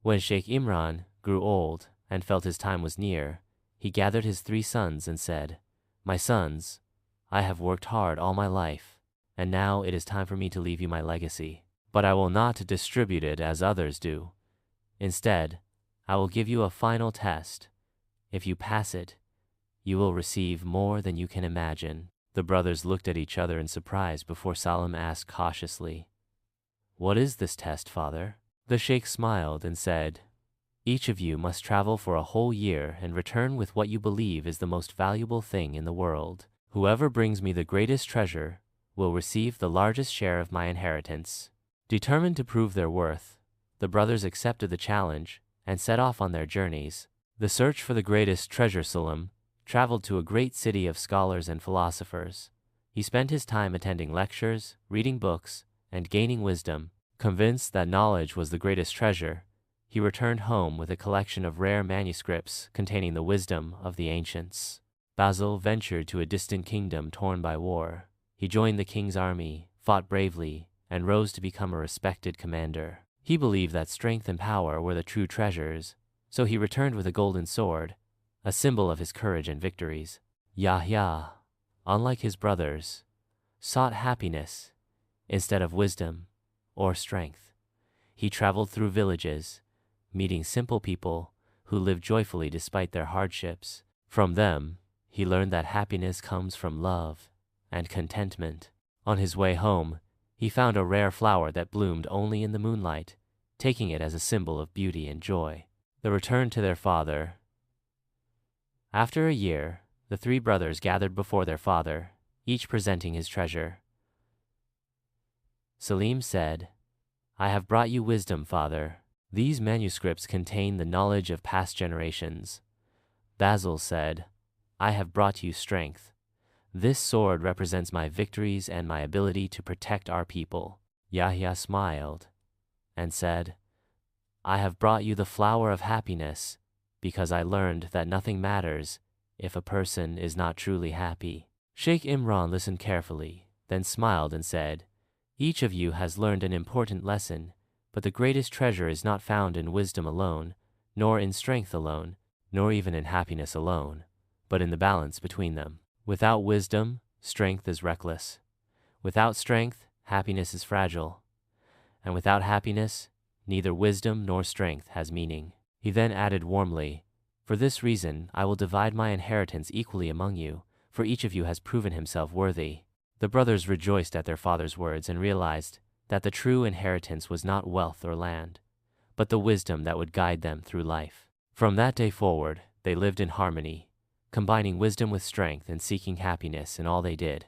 When Sheikh Imran grew old and felt his time was near, he gathered his 3 sons and said, "My sons, I have worked hard all my life, and now it is time for me to leave you my legacy. But I will not distribute it as others do. Instead, I will give you a final test. If you pass it, you will receive more than you can imagine." The brothers looked at each other in surprise before Salim asked cautiously, "What is this test, father?" The sheikh smiled and said, "Each of you must travel for a whole year and return with what you believe is the most valuable thing in the world. Whoever brings me the greatest treasure will receive the largest share of my inheritance." Determined to prove their worth, the brothers accepted the challenge and set off on their journeys. The search for the greatest treasure. Salim traveled to a great city of scholars and philosophers. He spent his time attending lectures, reading books, and gaining wisdom. Convinced that knowledge was the greatest treasure, he returned home with a collection of rare manuscripts containing the wisdom of the ancients. Basil ventured to a distant kingdom torn by war. He joined the king's army, fought bravely, and rose to become a respected commander. He believed that strength and power were the true treasures, so he returned with a golden sword, a symbol of his courage and victories. Yahya, unlike his brothers, sought happiness instead of wisdom or strength. He traveled through villages, meeting simple people who lived joyfully despite their hardships. From them, he learned that happiness comes from love and contentment. On his way home, he found a rare flower that bloomed only in the moonlight, taking it as a symbol of beauty and joy. They returned to their father. After a year, the 3 brothers gathered before their father, each presenting his treasure. Salim said, "I have brought you wisdom, father. These manuscripts contain the knowledge of past generations." Basil said, "I have brought you strength. This sword represents my victories and my ability to protect our people." Yahya smiled and said, "I have brought you the flower of happiness, because I learned that nothing matters if a person is not truly happy." Sheikh Imran listened carefully, then smiled and said, "Each of you has learned an important lesson, but the greatest treasure is not found in wisdom alone, nor in strength alone, nor even in happiness alone, but in the balance between them. Without wisdom, strength is reckless. Without strength, happiness is fragile. And without happiness, neither wisdom nor strength has meaning." He then added warmly, "For this reason, I will divide my inheritance equally among you, for each of you has proven himself worthy." The brothers rejoiced at their father's words and realized that the true inheritance was not wealth or land, but the wisdom that would guide them through life. From that day forward, they lived in harmony, combining wisdom with strength and seeking happiness in all they did.